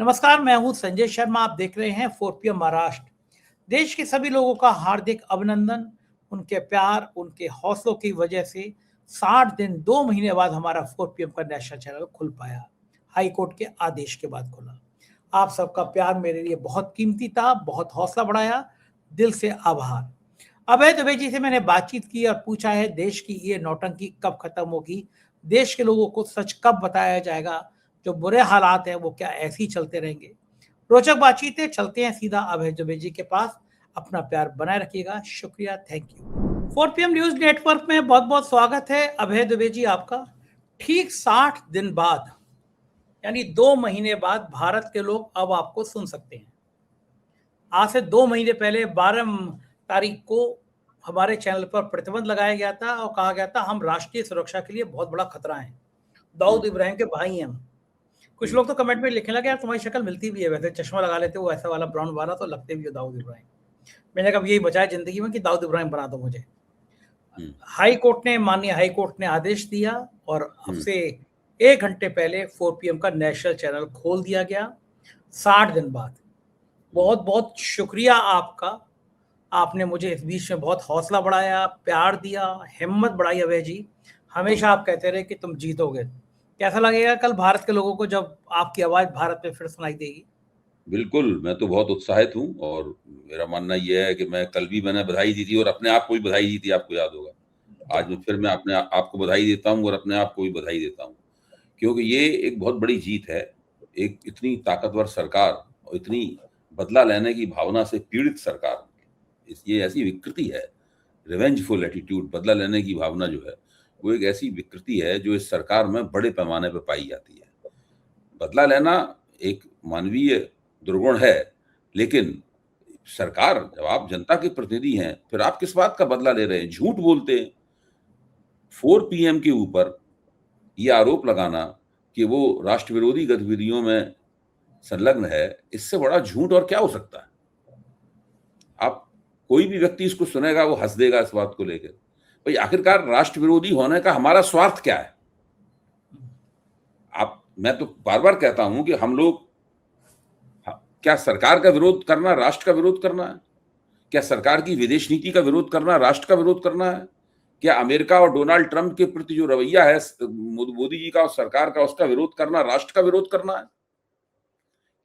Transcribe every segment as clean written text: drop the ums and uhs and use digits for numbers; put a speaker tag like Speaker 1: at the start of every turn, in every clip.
Speaker 1: नमस्कार, मैं हूं संजय शर्मा। आप देख रहे हैं 4 PM महाराष्ट्र। देश के सभी लोगों का हार्दिक अभिनंदन। उनके प्यार, उनके हौसलों की वजह से 60 दिन 2 महीने बाद हमारा 4 PM का नेशनल चैनल खुल पाया। हाई कोर्ट के आदेश के बाद खुला। आप सबका प्यार मेरे लिए बहुत कीमती था, बहुत हौसला बढ़ाया। दिल से आभार। अभय दुबे जी से मैंने बातचीत की और पूछा है देश की ये नौटंकी कब खत्म होगी, देश के लोगों को सच कब बताया जाएगा, जो बुरे हालात हैं वो क्या ऐसे ही चलते रहेंगे। रोचक बातचीत है, चलते हैं सीधा अभय दुबे जी के पास। अपना प्यार बनाए रखिएगा। शुक्रिया, thank you. 4 PM news network में बहुत बहुत स्वागत है अभय दुबे जी आपका। ठीक 60 दिन बाद, यानी 2 महीने बाद भारत के लोग अब आपको सुन सकते हैं। आज से 2 महीने पहले 12 तारीख को हमारे चैनल पर प्रतिबंध लगाया गया था और कहा गया था हम राष्ट्रीय सुरक्षा के लिए बहुत बड़ा खतरा है। दाऊद इब्राहिम के भाई हैं हम। कुछ लोग तो कमेंट में लिखने लगे यार तुम्हारी शक्ल मिलती भी है, वैसे चश्मा लगा लेते हो ऐसा वाला ब्राउन वाला तो लगते भी हो दाऊद इब्राहिम। मैंने कहा यही बचा है जिंदगी में कि दाऊद इब्राहिम बना दो मुझे। माननीय हाई कोर्ट ने आदेश दिया और अब से 1 घंटे पहले 4 PM का नेशनल चैनल खोल दिया गया 60 दिन बाद। बहुत बहुत शुक्रिया आपका। आपने मुझे इस बीच में बहुत हौसला बढ़ाया, प्यार दिया, हिम्मत बढ़ाई। अभय जी, हमेशा आप कहते रहे कि तुम जीतोगे। कैसा लगेगा कल भारत के लोगों को जब आपकी आवाज भारत में फिर सुनाई देगी?
Speaker 2: बिल्कुल, मैं तो बहुत उत्साहित हूँ और मेरा मानना ये है कि मैंने बधाई दी थी और अपने आप को भी बधाई दी थी, आपको याद होगा। आज मैं अपने आपको बधाई देता हूँ और अपने आप को भी बधाई देता हूँ, क्योंकि ये एक बहुत बड़ी जीत है। एक इतनी ताकतवर सरकार और इतनी बदला लेने की भावना से पीड़ित सरकार, ये ऐसी विकृति है, रिवेंजफुल एटीट्यूड, बदला लेने की भावना जो है, वो एक ऐसी विकृति है जो इस सरकार में बड़े पैमाने पर पाई जाती है। बदला लेना एक मानवीय दुर्गुण है, लेकिन सरकार, जब आप जनता के प्रतिनिधि हैं, फिर आप किस बात का बदला ले रहे हैं? झूठ बोलते हैं। 4 PM के ऊपर ये आरोप लगाना कि वो राष्ट्र विरोधी गतिविधियों में संलग्न है, इससे बड़ा झूठ और क्या हो सकता है? आप कोई भी व्यक्ति इसको सुनेगा, वो हंस देगा इस बात को लेकर। भाई, आखिरकार राष्ट्र विरोधी होने का हमारा स्वार्थ क्या है? मैं तो बार बार कहता हूं कि हम लोग, क्या सरकार का विरोध करना राष्ट्र का विरोध करना है? क्या सरकार की विदेश नीति का विरोध करना राष्ट्र का विरोध करना है? क्या अमेरिका और डोनाल्ड ट्रंप के प्रति जो रवैया है मोदी जी का और सरकार का, उसका विरोध करना राष्ट्र का विरोध करना है?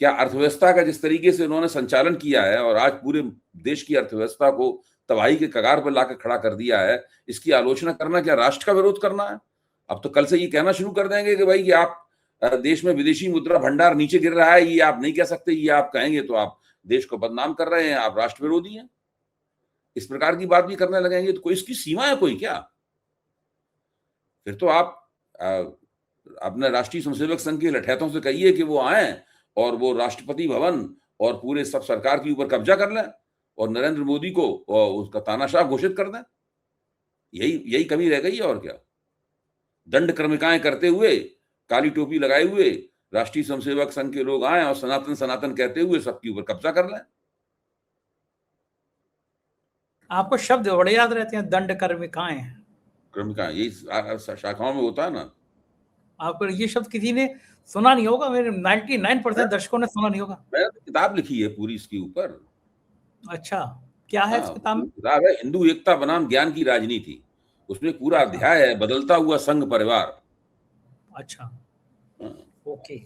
Speaker 2: क्या अर्थव्यवस्था का जिस तरीके से उन्होंने संचालन किया है और आज पूरे देश की अर्थव्यवस्था को तबाही के कगार पर लाकर खड़ा कर दिया है, इसकी आलोचना करना क्या राष्ट्र का विरोध करना है? अब तो कल से ये कहना शुरू कर देंगे कि भाई कि आप देश में विदेशी मुद्रा भंडार नीचे गिर रहा है, ये आप नहीं कह सकते, ये आप कहेंगे तो आप देश को बदनाम कर रहे हैं, आप राष्ट्र विरोधी हैं। इस प्रकार की बात भी करने लगेंगे तो कोई इसकी सीमा है कोई क्या? फिर तो आप अपने राष्ट्रीय स्वयंसेवक संघ के लठैतों से कहिए कि वो आए और वो राष्ट्रपति भवन और पूरे सब सरकार के ऊपर कब्जा कर लें और नरेंद्र मोदी को उसका तानाशाह घोषित कर दें। यही कमी रह गई है और क्या? दंड क्रमिकाएं करते हुए, काली टोपी लगाए हुए राष्ट्रीय स्वयंसेवक संघ के लोग आए और सनातन सनातन कहते हुए सबके ऊपर कब्जा कर लें।
Speaker 1: आपको शब्द बड़े याद रहते हैं, दंड क्रमिकाएं।
Speaker 2: यही शाखाओं में होता है ना।
Speaker 1: आपको ये शब्द किसी ने सुना नहीं होगा, मेरे 99% दर्शकों ने सुना नहीं होगा।
Speaker 2: मैंने तो किताब लिखी है पूरी इसके ऊपर।
Speaker 1: अच्छा, क्या है इस किताब में?
Speaker 2: किताब है हिंदू एकता बनाम ज्ञान की राजनीति। उसमें पूरा अध्याय है बदलता हुआ संघ परिवार।
Speaker 1: अच्छा, ओके।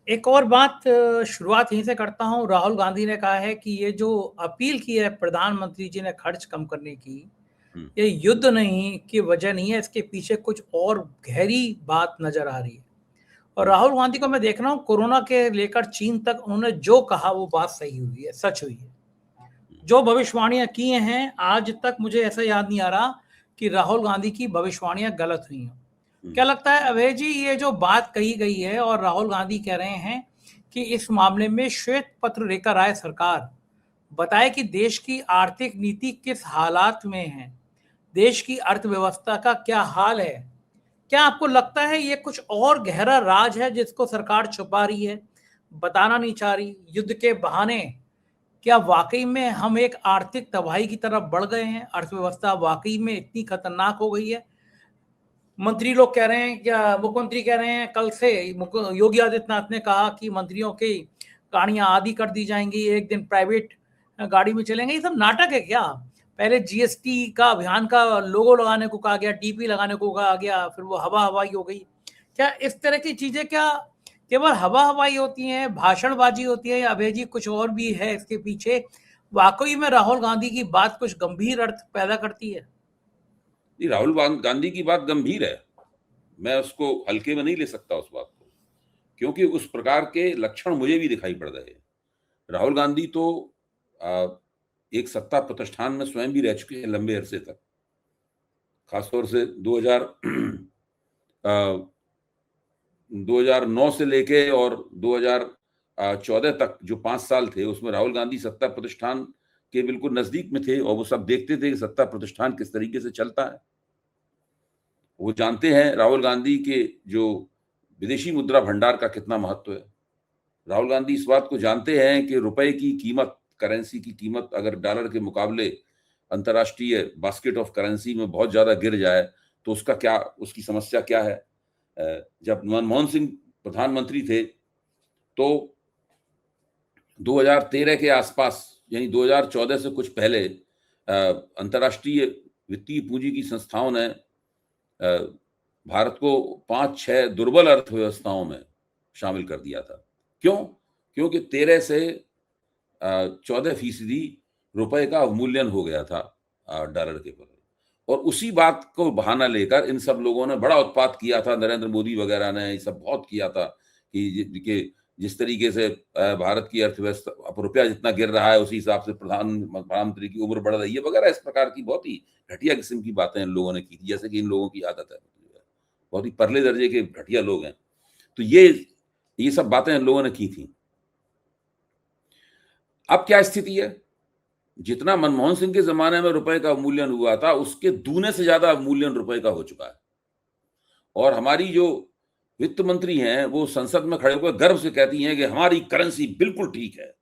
Speaker 1: एक और बात शुरुआत यहीं से करता हूं। राहुल गांधी ने कहा है कि ये जो अपील की है प्रधानमंत्री जी ने खर्च कम करने की, ये युद्ध नहीं की वजह नहीं है, इसके पीछे कुछ और गहरी बात नजर आ रही है। और राहुल गांधी को मैं देख रहा हूँ, कोरोना के लेकर चीन तक उन्होंने जो कहा वो बात सही हुई है, सच हुई है। जो भविष्यवाणियां की हैं, आज तक मुझे ऐसा याद नहीं आ रहा कि राहुल गांधी की भविष्यवाणियां गलत हुई हैं। क्या लगता है अभय जी, ये जो बात कही गई है और राहुल गांधी कह रहे हैं कि इस मामले में श्वेत पत्र लेकर आए सरकार, बताए कि देश की आर्थिक नीति किस हालात में है, देश की अर्थव्यवस्था का क्या हाल है, क्या आपको लगता है ये कुछ और गहरा राज है जिसको सरकार छुपा रही है, बताना नहीं चाह रही? युद्ध के बहाने क्या वाकई में हम एक आर्थिक तबाही की तरफ बढ़ गए हैं? अर्थव्यवस्था वाकई में इतनी खतरनाक हो गई है? मंत्री लोग कह रहे हैं, क्या मुख्यमंत्री कह रहे हैं कल से, योगी आदित्यनाथ ने कहा कि मंत्रियों की गाड़ियां आधी कर दी जाएंगी, एक दिन प्राइवेट गाड़ी में चलेंगे। ये सब नाटक है क्या? पहले जीएसटी का अभियान का लोगो लगाने को कहा गया, टीपी लगाने को कहा गया, फिर वो हवा हवाई हो गई। क्या इस तरह की चीजें क्या केवल हवा हवाई होती हैं, भाषणबाजी होती है, या अभय जी कुछ और भी है इसके पीछे? वाकई में राहुल गांधी की बात कुछ गंभीर अर्थ पैदा करती है?
Speaker 2: नहीं, राहुल गांधी की बात गंभीर है, मैं उसको हल्के में नहीं ले सकता उस बात को, क्योंकि उस प्रकार के लक्षण मुझे भी दिखाई पड़ रहे हैं। राहुल गांधी तो एक सत्ता प्रतिष्ठान में स्वयं भी रह चुके हैं लंबे अरसे तक, खासतौर से 2009 से लेके और 2014 तक जो 5 साल थे, उसमें राहुल गांधी सत्ता प्रतिष्ठान के बिल्कुल नजदीक में थे और वो सब देखते थे कि सत्ता प्रतिष्ठान किस तरीके से चलता है। वो जानते हैं राहुल गांधी के जो विदेशी मुद्रा भंडार का कितना महत्व है। राहुल गांधी इस बात को जानते हैं कि रुपए की कीमत, करेंसी की कीमत अगर डॉलर के मुकाबले अंतर्राष्ट्रीय बास्केट ऑफ करेंसी में बहुत ज्यादा गिर जाए तो उसका क्या, उसकी समस्या क्या है। जब मनमोहन सिंह प्रधानमंत्री थे तो 2013 के आसपास, यानी 2014 से कुछ पहले, अंतर्राष्ट्रीय वित्तीय पूंजी की संस्थाओं ने भारत को 5-6 दुर्बल अर्थव्यवस्थाओं में शामिल कर दिया था। क्यों? क्योंकि 13 से 14% रुपए का अवमूल्यन हो गया था डॉलर के पर, और उसी बात को बहाना लेकर इन सब लोगों ने बड़ा उत्पात किया था। नरेंद्र मोदी वगैरह ने ये सब बहुत किया था कि जिस तरीके से भारत की अर्थव्यवस्था, अब रुपया जितना गिर रहा है उसी हिसाब से प्रधानमंत्री की उम्र बढ़ रही है वगैरह, इस प्रकार की बहुत ही घटिया किस्म की बातें इन लोगों ने की थी, जैसे कि इन लोगों की आदत है, बहुत ही परले दर्जे के घटिया लोग हैं। तो ये सब बातें इन लोगों ने की थी। अब क्या स्थिति है? जितना मनमोहन सिंह के जमाने में रुपए का अवमूल्यन हुआ था उसके दूने से ज्यादा अवमूल्यन रुपए का हो चुका है। और हमारी जो वित्त मंत्री हैं वो संसद में खड़े होकर गर्व से कहती हैं कि हमारी करेंसी बिल्कुल ठीक है,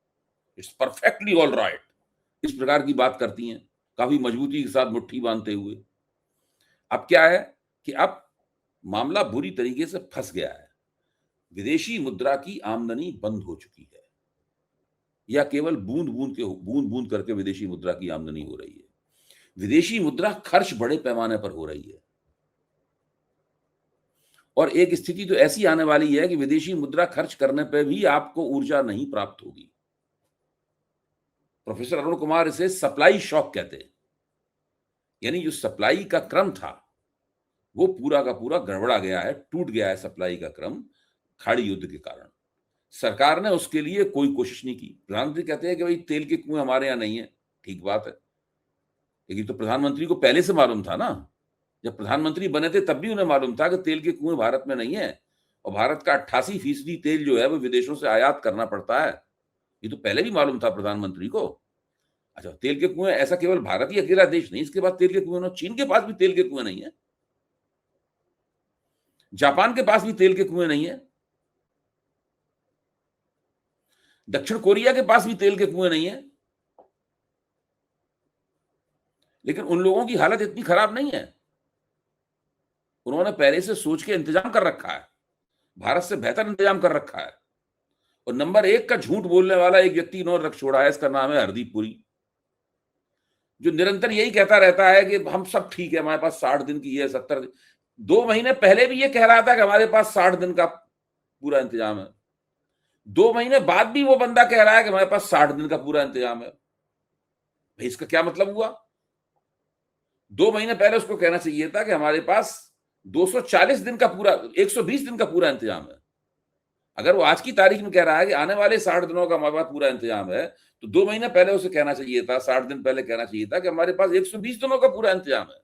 Speaker 2: इट्स परफेक्टली ऑल राइट, इस प्रकार की बात करती हैं, काफी मजबूती के साथ मुट्ठी बांधते हुए। अब क्या है कि अब मामला बुरी तरीके से फंस गया है। विदेशी मुद्रा की आमदनी बंद हो चुकी है, या केवल बूंद बूंद करके विदेशी मुद्रा की आमदनी हो रही है। विदेशी मुद्रा खर्च बड़े पैमाने पर हो रही है, और एक स्थिति तो ऐसी आने वाली है कि विदेशी मुद्रा खर्च करने पर भी आपको ऊर्जा नहीं प्राप्त होगी। प्रोफेसर अरुण कुमार इसे सप्लाई शॉक कहते हैं, यानी जो सप्लाई का क्रम था वो पूरा का पूरा गड़बड़ा गया है, टूट गया है सप्लाई का क्रम खाड़ी युद्ध के कारण। सरकार ने उसके लिए कोई कोशिश नहीं की। प्रधानमंत्री कहते हैं कि भाई तेल के कुएं हमारे यहाँ नहीं है, ठीक बात है, लेकिन तो प्रधानमंत्री को पहले से मालूम था ना, जब प्रधानमंत्री बने थे तब भी उन्हें मालूम था कि तेल के कुएं भारत में नहीं है, और भारत का 88% तेल जो है वो विदेशों से आयात करना पड़ता है। ये तो पहले भी मालूम था प्रधानमंत्री को। अच्छा, तेल के कुएं, ऐसा केवल भारत ही अकेला देश नहीं, इसके बाद तेल के कुएं, चीन के पास भी तेल के कुएं नहीं है, जापान के पास भी तेल के कुएं नहीं है, दक्षिण कोरिया के पास भी तेल के कुएं नहीं है। लेकिन उन लोगों की हालत इतनी खराब नहीं है, उन्होंने पहले से सोच के इंतजाम कर रखा है, भारत से बेहतर इंतजाम कर रखा है। और नंबर 1 का झूठ बोलने वाला एक व्यक्ति इन्होंने रख छोड़ा है, इसका नाम है हरदीप पुरी, जो निरंतर यही कहता रहता है कि हम सब ठीक है, हमारे पास 60 दिन की है, 70 दिन। 2 महीने पहले भी ये कह रहा था कि हमारे पास 60 दिन का पूरा इंतजाम है। 2 महीने बाद भी वो बंदा कह रहा है कि हमारे पास 60 दिन का पूरा इंतजाम है। भाई इसका क्या मतलब हुआ? 2 महीने पहले उसको कहना चाहिए था कि हमारे पास 240 दिन का पूरा, 120 दिन का पूरा इंतजाम है। अगर वो आज की तारीख में कह रहा है कि आने वाले 60 दिनों का हमारे पास पूरा इंतजाम है, तो 2 महीने पहले उसे कहना चाहिए था, 60 दिन पहले कहना चाहिए था कि हमारे पास 120 दिनों का पूरा इंतजाम है।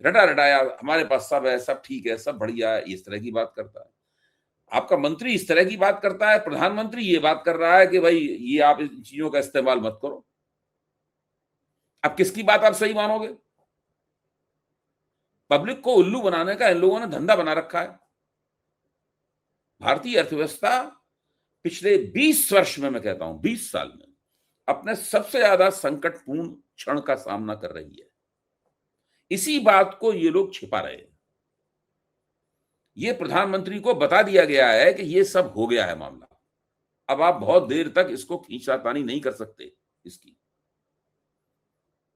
Speaker 2: रटा रटाया हमारे पास सब है, सब ठीक है, सब बढ़िया है, इस तरह की बात करता है। आपका मंत्री इस तरह की बात करता है, प्रधानमंत्री ये बात कर रहा है कि भाई ये आप इन चीजों का इस्तेमाल मत करो। अब किसकी बात आप सही मानोगे? पब्लिक को उल्लू बनाने का इन लोगों ने धंधा बना रखा है। भारतीय अर्थव्यवस्था पिछले 20 वर्ष में, मैं कहता हूं 20 साल में, अपने सबसे ज्यादा संकटपूर्ण क्षण का सामना कर रही है। इसी बात को ये लोग छिपा रहे हैं। ये प्रधानमंत्री को बता दिया गया है कि ये सब हो गया है मामला, अब आप बहुत देर तक इसको खींचातानी नहीं कर सकते। इसकी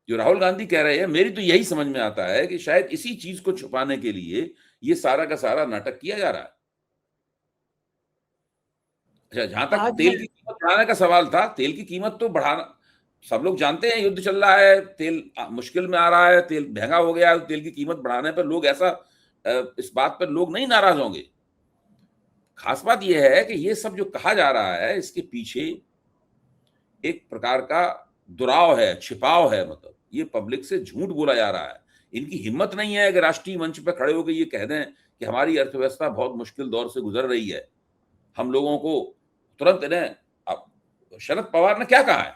Speaker 2: जो राहुल गांधी कह रहे हैं, मेरी तो यही समझ में आता है कि शायद इसी चीज को छुपाने के लिए ये सारा का सारा नाटक किया जा रहा है। अच्छा, जहां तक तेल की कीमत बढ़ाने का सवाल था, तेल की कीमत तो बढ़ाना, सब लोग जानते हैं युद्ध चल रहा है, तेल मुश्किल में आ रहा है, तेल महंगा हो गया है, तेल की कीमत बढ़ाने पर लोग ऐसा इस बात पर लोग नहीं नाराज होंगे। खास बात यह है कि ये सब जो कहा जा रहा है, इसके पीछे एक प्रकार का दुराव है, छिपाव है। मतलब ये पब्लिक से झूठ बोला जा रहा है। इनकी हिम्मत नहीं है कि राष्ट्रीय मंच पर खड़े होकर ये कह दें कि हमारी अर्थव्यवस्था बहुत मुश्किल दौर से गुजर रही है, हम लोगों को तुरंत इन्हें। अब शरद पवार ने क्या कहा है,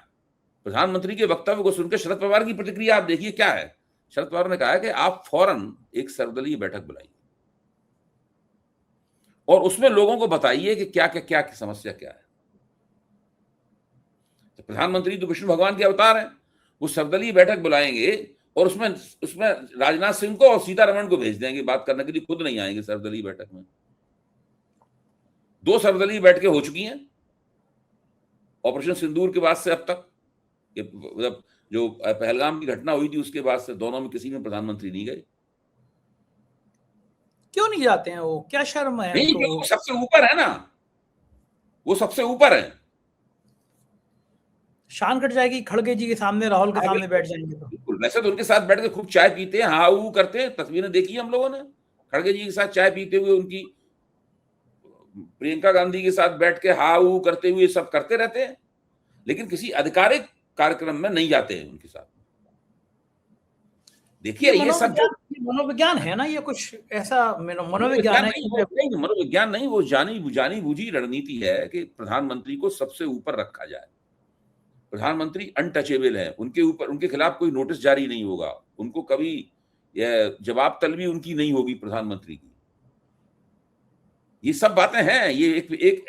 Speaker 2: प्रधानमंत्री के वक्तव्य को सुनकर शरद पवार की प्रतिक्रिया आप देखिए क्या है। शरद पवार ने कहा है कि आप फौरन एक सर्वदलीय बैठक बुलाइए और उसमें लोगों को बताइए कि क्या क्या क्या समस्या क्या है। तो प्रधानमंत्री तो विष्णु भगवान के अवतार हैं, वो सर्वदलीय बैठक बुलाएंगे और उसमें राजनाथ सिंह को और सीतारमण को भेज देंगे बात करने के लिए, खुद नहीं आएंगे सर्वदलीय बैठक में। 2 सर्वदलीय बैठकें हो चुकी हैं ऑपरेशन सिंदूर के बाद से अब तक। मतलब जो पहलगाम की घटना हुई थी उसके बाद से दोनों में किसी में प्रधानमंत्री नहीं गए।
Speaker 1: क्यों नहीं जाते हैं वो, क्या शर्म है?
Speaker 2: नहीं, वो सबसे ऊपर है ना, वो सबसे ऊपर है।
Speaker 1: शान कट जाएगी खड़गे जी के सामने, राहुल के सामने बैठ जाएंगे तो।
Speaker 2: बिल्कुल, वैसे तो उनके साथ बैठ के खूब चाय पीते हैं, हाँ ऊ करते हैं, तस्वीरें देखी हम लोगों ने खड़गे जी के साथ चाय पीते हुए, उनकी प्रियंका गांधी के साथ बैठ के हा ऊ करते हुए सब करते रहते हैं, लेकिन किसी आधिकारिक कार्यक्रम में नहीं जाते हैं उनके साथ। देखिए ये सब जो
Speaker 1: मनोविज्ञान है ना, ये कुछ ऐसा मनोविज्ञान है।
Speaker 2: मनोविज्ञान नहीं, वो जानी बुझी रणनीति है कि प्रधानमंत्री को सबसे ऊपर रखा जाए। प्रधानमंत्री अनटचेबल है, उनके ऊपर, उनके खिलाफ कोई नोटिस जारी नहीं होगा, उनको कभी जवाब तलबी उनकी नहीं होगी प्रधानमंत्री की। ये सब बातें हैं, ये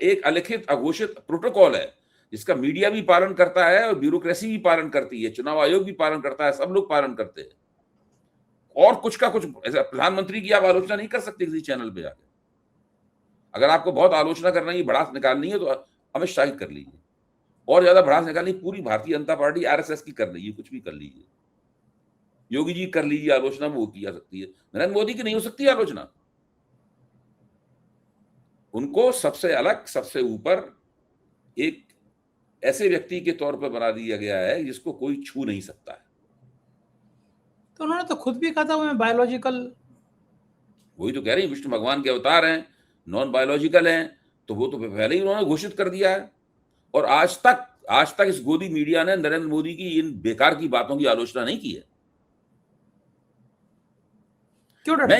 Speaker 2: एक अलिखित अघोषित प्रोटोकॉल है जिसका मीडिया भी पालन करता है और ब्यूरोक्रेसी भी पालन करती है, चुनाव आयोग भी पालन करता है, सब लोग पालन करते हैं। और कुछ का कुछ ऐसा प्रधानमंत्री की आप आलोचना नहीं कर सकते किसी चैनल पे जाकर। अगर आपको बहुत आलोचना करना है, भड़ास निकालनी है, तो अमित शाह की कर लीजिए, और ज्यादा भड़ास निकालनी पूरी भारतीय जनता पार्टी आरएसएस की कर लीजिए, कुछ भी कर लीजिए, योगी जी कर लीजिए आलोचना, वो की जा सकती है, नरेंद्र मोदी की नहीं हो सकती आलोचना। उनको सबसे अलग, सबसे ऊपर एक ऐसे व्यक्ति के तौर पर बना दिया गया है जिसको कोई छू नहीं सकता है।
Speaker 1: तो उन्होंने तो खुद भी कहा था मैं बायोलॉजिकल,
Speaker 2: वही तो कह रही, विष्णु भगवान के अवतार हैं, नॉन बायोलॉजिकल हैं, तो वो तो पहले ही उन्होंने घोषित कर दिया है। और आज तक इस गोदी मीडिया ने नरेंद्र मोदी की इन बेकार की बातों की आलोचना नहीं की है।
Speaker 1: क्यों
Speaker 2: मैं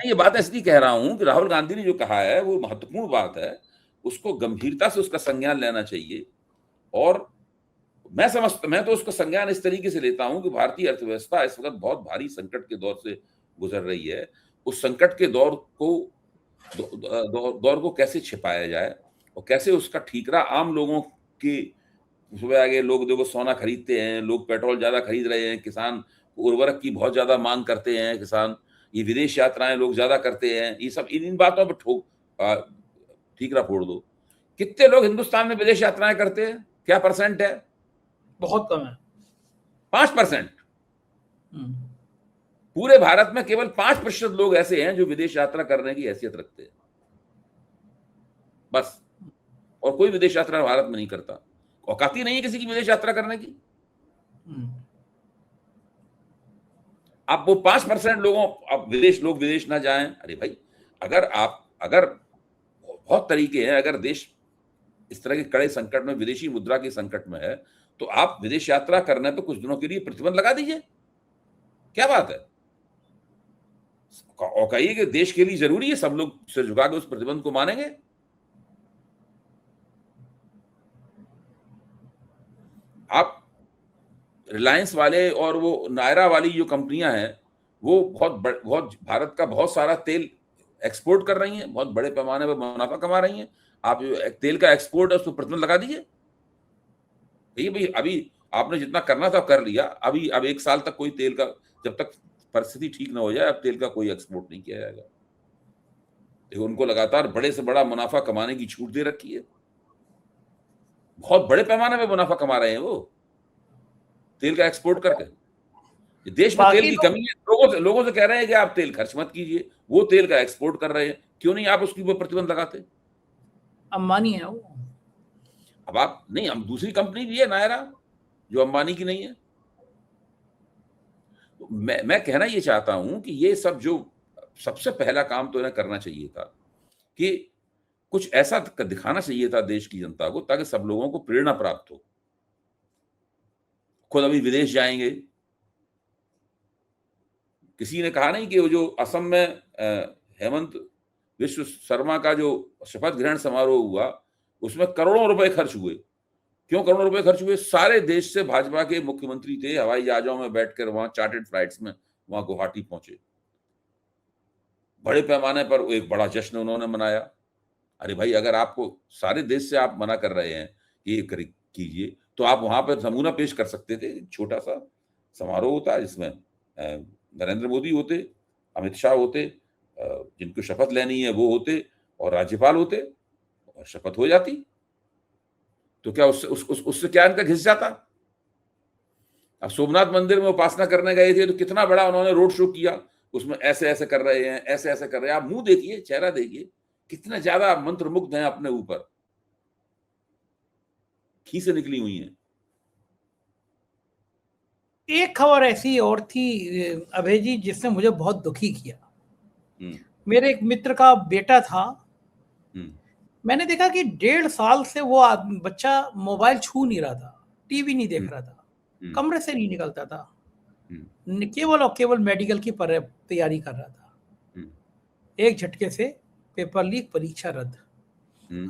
Speaker 2: ये बात इसलिए कह रहा हूं कि राहुल गांधी ने जो कहा है वो महत्वपूर्ण बात है, उसको गंभीरता से उसका संज्ञान लेना चाहिए। और मैं तो उसका संज्ञान इस तरीके से लेता हूं कि भारतीय अर्थव्यवस्था इस वक्त बहुत भारी संकट के दौर से गुजर रही है। उस संकट के दौर को कैसे छिपाया जाए और कैसे उसका ठीकरा आम लोगों के, सुबह आगे लोग देखो सोना खरीदते हैं, लोग पेट्रोल ज्यादा खरीद रहे हैं, किसान उर्वरक की बहुत ज्यादा मांग करते हैं, किसान ये विदेश यात्राएं लोग ज्यादा करते हैं, ये सब इन बातों पर ठीकरा फोड़ दो। कितने लोग हिंदुस्तान में विदेश यात्राएं करते हैं, क्या परसेंट है?
Speaker 1: बहुत कम है,
Speaker 2: 5%। पूरे भारत में केवल 5% लोग ऐसे हैं जो विदेश यात्रा करने की हैसियत रखते हैं, बस। और कोई विदेश यात्रा भारत में नहीं करता, औकात ही नहीं है किसी की विदेश यात्रा करने की। अब वो 5% लोगों, अब लोग विदेश ना जाएं, अरे भाई, अगर बहुत तरीके हैं, अगर देश इस तरह के कड़े संकट में, विदेशी मुद्रा के संकट में है, तो आप विदेश यात्रा करने पे कुछ दिनों के लिए प्रतिबंध लगा दीजिए, क्या बात है? और कहिए कि देश के लिए जरूरी है, सब लोग सिर झुका के उस प्रतिबंध को मानेंगे। आप रिलायंस वाले और वो नायरा वाली जो कंपनियां हैं, वो बहुत भारत का बहुत सारा तेल एक्सपोर्ट कर रही हैं, बहुत बड़े पैमाने पर मुनाफा कमा रही हैं। आप तेल का एक्सपोर्ट है उसको प्रतिबंध लगा दीजिए। भाई अभी आपने जितना करना था कर लिया, अब 1 साल तक कोई तेल का, जब तक परिस्थिति ठीक ना हो जाए, अब तेल का कोई एक्सपोर्ट नहीं किया जाएगा। देखो, उनको लगातार बड़े से बड़ा मुनाफा कमाने की छूट दे रखी है, बहुत बड़े पैमाने पे मुनाफा कमा रहे हैं वो तेल का एक्सपोर्ट करके। देश में तेल
Speaker 1: बाकी
Speaker 2: की
Speaker 1: लोग
Speaker 2: कमी है, लोगों से कह रहे हैं कि आप तेल खर्च मत कीजिए, वो तेल का एक्सपोर्ट कर रहे हैं, क्यों नहीं आप उसके ऊपर प्रतिबंध लगाते?
Speaker 1: अंबानी है वो।
Speaker 2: अब आप नहीं, हम दूसरी कंपनी भी है नायरा जो अंबानी की नहीं है। तो मैं कहना ये चाहता हूं कि ये सब जो सबसे पहला काम तो इन्हें करना चाहिए था कि कुछ ऐसा दिखाना चाहिए था देश की जनता को ताकि सब लोगों को प्रेरणा प्राप्त हो। खुद अभी विदेश जाएंगे, किसी ने कहा नहीं कि वो जो असम में हेमंत विश्व शर्मा का जो शपथ ग्रहण समारोह हुआ उसमें करोड़ों रुपए खर्च हुए। क्यों करोड़ों रुपए खर्च हुए? सारे देश से भाजपा के मुख्यमंत्री थे, हवाई जहाजों में बैठकर वहां चार्टर्ड फ्लाइट्स में वहां गुवाहाटी पहुंचे, बड़े पैमाने पर एक बड़ा जश्न उन्होंने मनाया। अरे भाई, अगर आपको सारे देश से आप मना कर रहे हैं कि ये कीजिए, तो आप वहां पर नमूना पेश कर सकते थे। छोटा सा समारोह होता है जिसमें नरेंद्र मोदी होते, अमित शाह होते, जिनको शपथ लेनी है वो होते, और राज्यपाल होते, और शपथ हो जाती। तो क्या उससे क्या इनका घिस जाता? अब सोमनाथ मंदिर में उपासना करने गए थे तो कितना बड़ा उन्होंने रोड शो किया, उसमें ऐसे ऐसे कर रहे हैं, ऐसे ऐसे कर रहे हैं। आप मुंह देखिए, चेहरा देखिए, कितने ज्यादा मंत्रमुग्ध हैं अपने ऊपर, घी से निकली हुई हैं।
Speaker 1: एक खबर ऐसी और थी अभय जी जिसने मुझे बहुत दुखी किया। मेरे एक मित्र का बेटा था, मैंने देखा कि 1.5 साल से वो बच्चा मोबाइल छू नहीं रहा था, टीवी नहीं देख रहा था, कमरे से नहीं निकलता था, केवल और केवल मेडिकल की तैयारी कर रहा था। एक झटके से पेपर लीक, परीक्षा रद्द।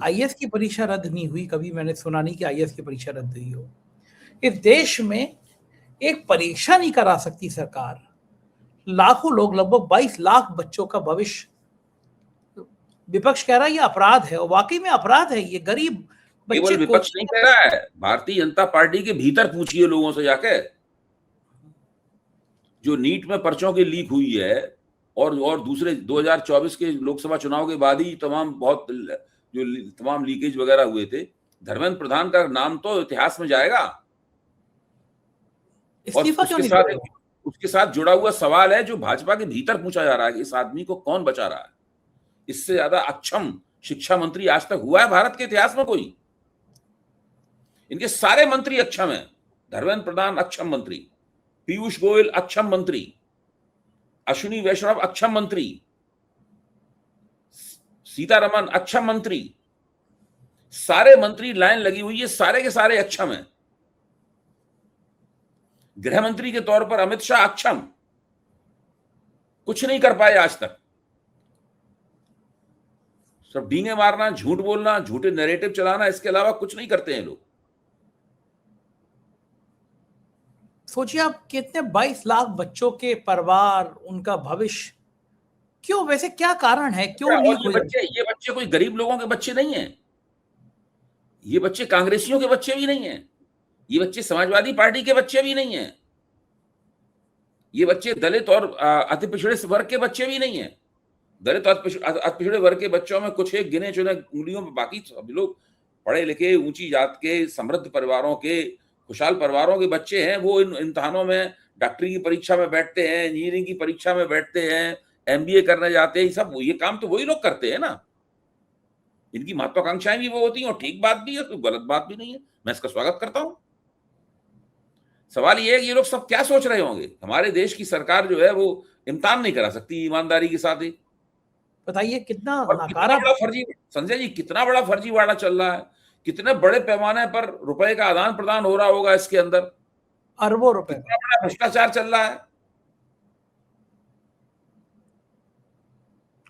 Speaker 1: आईएएस की परीक्षा रद्द नहीं हुई, कभी मैंने सुना नहीं कि आईएएस की परीक्षा रद्द हुई हो। इस देश में एक परीक्षा नहीं करा सकती सरकार, लाखों लोग, लगभग 22 लाख बच्चों का भविष्य, विपक्ष कह रहा है ये अपराध है, और वाकई में अपराध है। ये गरीब बच्चे,
Speaker 2: केवल विपक्ष नहीं कह रहा है, भारतीय जनता पार्टी के भीतर पूछिए लोगों से जाके। जो नीट में पर्चों की लीक हुई है और दूसरे 2024 के लोकसभा चुनाव के बाद ही तमाम लीकेज वगैरह हुए थे, धर्मेंद्र प्रधान का नाम तो इतिहास में जाएगा। और उसके साथ जुड़ा हुआ सवाल है जो भाजपा के भीतर पूछा जा रहा है कि इस आदमी को कौन बचा रहा है। इससे ज्यादा अक्षम शिक्षा मंत्री आज तक हुआ है भारत के इतिहास में कोई? इनके सारे मंत्री अक्षम हैं। धर्मेंद्र प्रधान अक्षम मंत्री, पीयूष गोयल अक्षम मंत्री, अश्विनी वैष्णव अक्षम मंत्री, सीतारमन अक्षम मंत्री, सारे मंत्री लाइन लगी हुई है, सारे के सारे अक्षम हैं। गृह मंत्री के तौर पर अमित शाह अक्षम, कुछ नहीं कर पाए आज तक। सब डींगे मारना, झूठ बोलना, झूठे नैरेटिव चलाना, इसके अलावा कुछ नहीं करते हैं लोग।
Speaker 1: सोचिए आप, कितने 22 लाख बच्चों के परिवार, उनका भविष्य, क्यों? वैसे क्या कारण है, क्यों लीक हो जाते?
Speaker 2: ये बच्चे कोई गरीब लोगों के बच्चे नहीं हैं, ये बच्चे कांग्रेसियों के बच्चे भी नहीं हैं, ये बच्चे समाजवादी पार्टी के बच्चे भी नहीं हैं, ये बच्चे दलित और अति पिछड़े वर्ग के बच्चे भी नहीं हैं। दलित और अति पिछड़े वर्ग के बच्चों में कुछ एक गिने चुने उंगलियों में, बाकी सभी लोग पढ़े लिखे, ऊंची जात के, समृद्ध परिवारों के, खुशहाल परिवारों के बच्चे हैं। वो इन इम्तिहानों में, डॉक्टरी की परीक्षा में बैठते हैं, इंजीनियरिंग की परीक्षा में बैठते हैं, एमबीए करने जाते हैं। सब ये काम तो वही लोग करते हैं ना। इनकी महत्वाकांक्षाएं भी वो होती हैं, और ठीक बात भी है, कोई गलत बात भी नहीं है, मैं इसका स्वागत करता हूं। सवाल ये है कि ये लोग सब क्या सोच रहे होंगे? हमारे देश की सरकार जो है वो इम्तिहान नहीं करा सकती ईमानदारी के साथ ही।
Speaker 1: बताइए कितना
Speaker 2: बड़ा फर्जी, संजय जी, कितना बड़ा फर्जीवाड़ा चल रहा है, कितने बड़े पैमाने पर रुपए का आदान प्रदान हो रहा होगा इसके अंदर,
Speaker 1: अरबों रुपए,
Speaker 2: कितना बड़ा भ्रष्टाचार चल रहा है।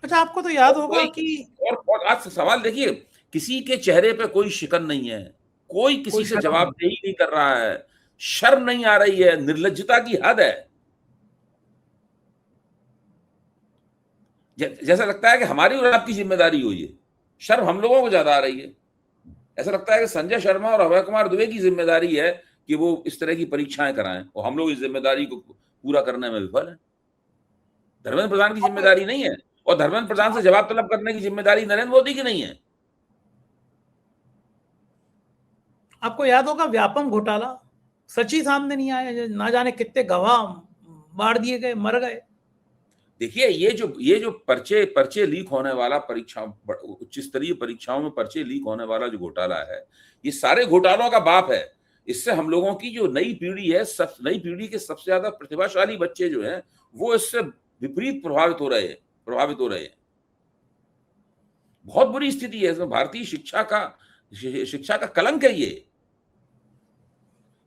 Speaker 1: अच्छा, आपको तो याद होगा कि
Speaker 2: और आज सवाल देखिए, किसी के चेहरे पे कोई शिकन नहीं है, कोई किसी से जवाबदेही नहीं कर रहा है, शर्म नहीं आ रही है, निर्लज्जता की हद है। जैसा लगता है कि हमारी और आपकी जिम्मेदारी हुई है, शर्म हम लोगों को ज्यादा आ रही है। ऐसा लगता है कि संजय शर्मा और अभय कुमार दुबे की जिम्मेदारी है कि वो इस तरह की परीक्षाएं कराएं, और हम लोग इस जिम्मेदारी को पूरा करने में विफल हैं। धर्मेंद्र प्रधान की जिम्मेदारी नहीं है। और धर्मेंद्र प्रधान से जवाब तलब करने की जिम्मेदारी नरेंद्र मोदी की नहीं है।
Speaker 1: आपको याद होगा व्यापम घोटाला, सच ही सामने नहीं आया, ना जाने कितने गवाह मार दिए गए, मर गए।
Speaker 2: देखिए ये जो पर्चे लीक होने वाला, परीक्षा उच्च स्तरीय परीक्षाओं में पर्चे लीक होने वाला जो घोटाला है, ये सारे घोटालों का बाप है। इससे हम लोगों की जो नई पीढ़ी है, नई पीढ़ी के सबसे ज्यादा प्रतिभाशाली बच्चे जो हैं, वो इससे विपरीत प्रभावित हो रहे हैं। बहुत बुरी स्थिति है इसमें। भारतीय शिक्षा का कलंक है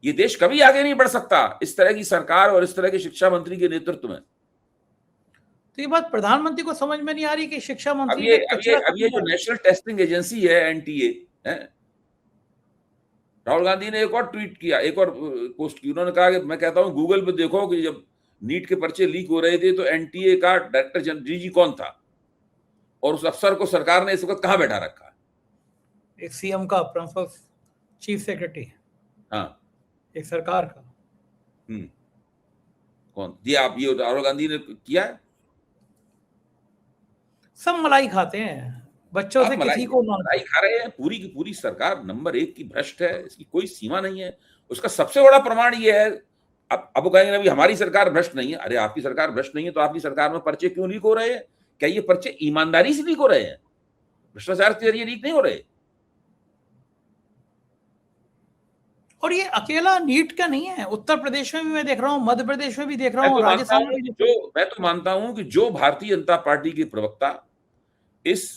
Speaker 2: ये देश कभी आगे नहीं बढ़ सकता इस तरह की सरकार और इस तरह के शिक्षा मंत्री के नेतृत्व में।
Speaker 1: तो ये बात प्रधानमंत्री को समझ में नहीं आ रही कि शिक्षा मंत्री
Speaker 2: अब ये जो नेशनल टेस्टिंग एजेंसी है, एनटीए है, राहुल गांधी ने एक और ट्वीट किया, एक और पोस्ट की। उन्होंने कहा कि मैं कहता हूं गूगल पे देखो कि जब नीट के पर्चे लीक हो रहे थे तो एनटीए का डायरेक्टर जनरल डीजी कौन था और उस अफसर को सरकार ने इस वक्त कहां बैठा रखा है।
Speaker 1: एक सीएम का प्रिंसिपल चीफ सेक्रेटरी,
Speaker 2: हाँ,
Speaker 1: एक सरकार का।
Speaker 2: कौन जी? आप ये राहुल गांधी ने किया है?
Speaker 1: सब मलाई खाते हैं, बच्चों से किसी को
Speaker 2: मलाई खा रहे हैं। पूरी की पूरी सरकार नंबर 1 की भ्रष्ट है, इसकी कोई सीमा नहीं है। उसका सबसे बड़ा प्रमाण ये है, अब कहेंगे अभी हमारी सरकार भ्रष्ट नहीं है। अरे आपकी सरकार भ्रष्ट नहीं है तो आपकी सरकार में पर्चे क्यों लीक हो रहे हैं? क्या ये पर्चे ईमानदारी से लीक हो रहे हैं? भ्रष्टाचार के जरिए लीक नहीं हो रहे।
Speaker 1: और ये अकेला नीट का नहीं है, उत्तर प्रदेश में भी मैं देख रहा हूँ, मध्य प्रदेश में भी देख रहा हूँ, राजस्थान में भी देख रहा हूँ।
Speaker 2: मैं तो मानता हूं कि जो भारतीय जनता पार्टी के प्रवक्ता इस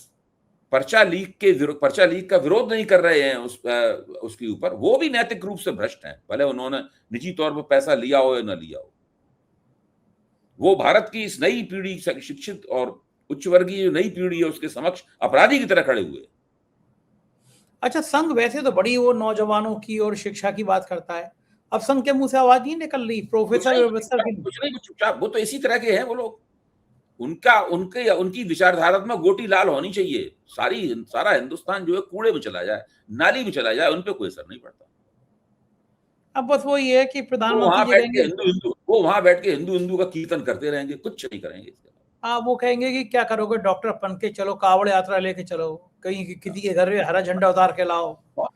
Speaker 2: पर्चा लीक का विरोध नहीं कर रहे हैं उसके ऊपर, वो भी नैतिक रूप से भ्रष्ट हैं, भले उन्होंने निजी तौर पर पैसा लिया हो या न लिया हो। वो भारत की इस नई पीढ़ी, शिक्षित और उच्च वर्गीय जो नई पीढ़ी है, उसके समक्ष अपराधी की तरह खड़े हुए।
Speaker 1: अच्छा, संघ वैसे तो बड़ी वो नौजवानों की और शिक्षा की बात करता है, अब संघ के मुंह से आवाज नहीं निकल रही। प्रोफेसर
Speaker 2: चुपचाप, वो तो इसी तरह के हैं वो लोग। उनकी विचारधारा में गोटी लाल होनी चाहिए। सारा हिंदुस्तान जो है कूड़े में चला जाए, नाली में चला जाए, उन पे कोई असर नहीं पड़ता।
Speaker 1: अब बस वो ये है कि प्रधानमंत्री
Speaker 2: वो वहां बैठ के हिंदू का कीर्तन करते रहेंगे, कुछ नहीं करेंगे।
Speaker 1: वो कहेंगे कि क्या करोगे डॉक्टर बन के, चलो कावड़ यात्रा लेके चलो, कहीं किसी के घर में हरा झंडा उतार के लाओ।
Speaker 2: बहुत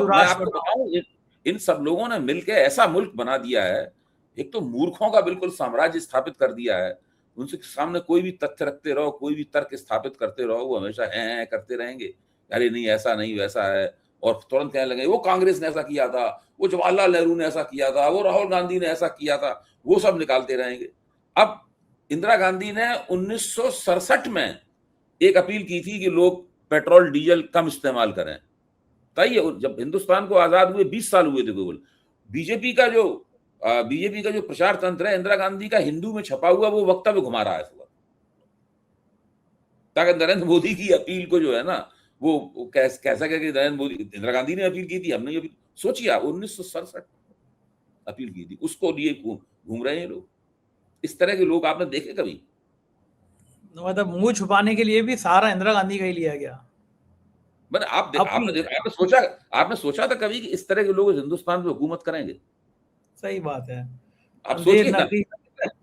Speaker 2: मैं आपको बताऊं, इन सब लोगों ने मिलकर ऐसा मुल्क बना दिया है। एक तो मूर्खों का बिल्कुल साम्राज्य स्थापित कर दिया है। उनके सामने कोई भी तथ्य रखते रहो, कोई भी तर्क स्थापित करते रहो, वो हमेशा हैं करते रहेंगे, अरे नहीं ऐसा नहीं वैसा है, और तुरंत कहने लगे वो कांग्रेस ने ऐसा किया था, वो जवाहरलाल नेहरू ने ऐसा किया था, वो राहुल गांधी ने ऐसा किया था, वो सब निकालते रहेंगे। अब इंदिरा गांधी ने 1967 में एक अपील की थी कि लोग पेट्रोल डीजल कम इस्तेमाल करें। तय जब हिंदुस्तान को आजाद हुए 20 साल हुए थे केवल। बीजेपी का जो प्रचार तंत्र है, इंदिरा गांधी का हिंदू में छपा हुआ वो वक्तव्य घुमा रहा है इस वक्त, ताकि नरेंद्र मोदी की अपील को जो है ना, वो कैसा कि नरेंद्र मोदी, इंदिरा गांधी ने अपील की थी, हमने अपील, सोचिए 1967 अपील की थी, उसको लिए घूम रहे हैं लोग। इस तरह के लोग आपने देखे कभी?
Speaker 1: मतलब मुंह छुपाने के लिए भी सहारा इंदिरा गांधी का ही लिया गया।
Speaker 2: आपने सोचा था कभी कि इस तरह के लोग हिंदुस्तान में हुकूमत करेंगे?
Speaker 1: सही बात है।
Speaker 2: आप सोचिए ना,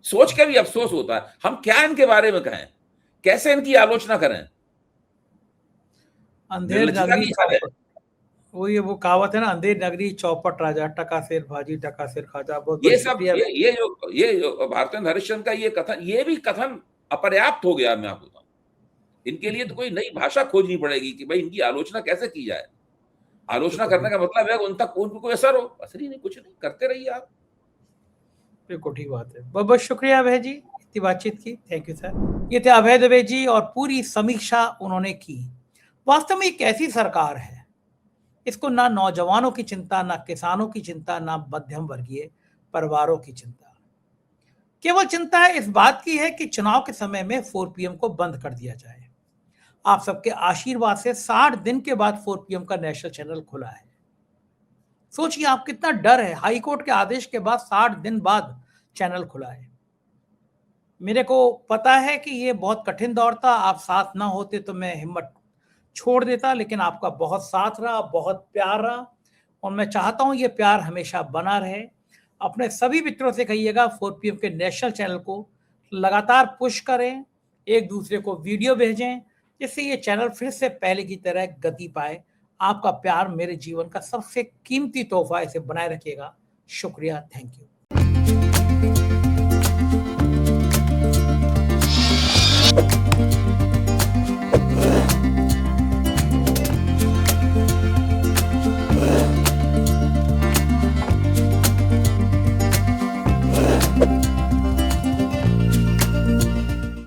Speaker 2: सोच के भी अफसोस होता है। हम क्या इनके बारे में कहें, कैसे इनकी आलोचना करें?
Speaker 1: अंधेर नगरी चौपट, वो कहावत है ना, अंधेर नगरी चौपट राजा, टका सिर भाजी टका सिर खाजा। बहुत
Speaker 2: ये जो भारतेंद्र हरिश्चंद्र का ये कथन, ये भी कथन अपर्याप्त हो गया। मैं आपको बताऊं, इनके लिए तो कोई नई भाषा खोजनी पड़ेगी कि भाई इनकी आलोचना कैसे की जाए। आलोचना करने का मतलब है उन तक उनको कोई असर हो, असर ही नहीं, कुछ नहीं, करते रहिए आप।
Speaker 1: बिल्कुल ठीक बात है। बहुत बहुत शुक्रिया अभय जी, इतनी बातचीत की, थैंक यू सर। ये थे अभय दुबे जी और पूरी समीक्षा उन्होंने की। वास्तव में एक ऐसी सरकार है, इसको ना नौजवानों की चिंता, ना किसानों की चिंता, ना मध्यम वर्गीय परिवारों की चिंता। केवल चिंता है इस बात की है कि चुनाव के समय में 4 PM को बंद कर दिया जाए। आप सबके आशीर्वाद से 60 दिन के बाद 4 PM का नेशनल चैनल खुला है। सोचिए आप, कितना डर है। हाई कोर्ट के आदेश के बाद 60 दिन बाद चैनल खुला है। मेरे को पता है कि ये बहुत कठिन दौर था, आप साथ ना होते तो मैं हिम्मत छोड़ देता, लेकिन आपका बहुत साथ रहा, बहुत प्यार रहा, और मैं चाहता हूं ये प्यार हमेशा बना रहे। अपने सभी मित्रों से कहिएगा 4 PM के नेशनल चैनल को लगातार पुश करें, एक दूसरे को वीडियो भेजें, जिससे ये चैनल फिर से पहले की तरह गति पाए। आपका प्यार मेरे जीवन का सबसे कीमती तोहफा है, इसे बनाए रखिएगा। शुक्रिया, थैंक यू।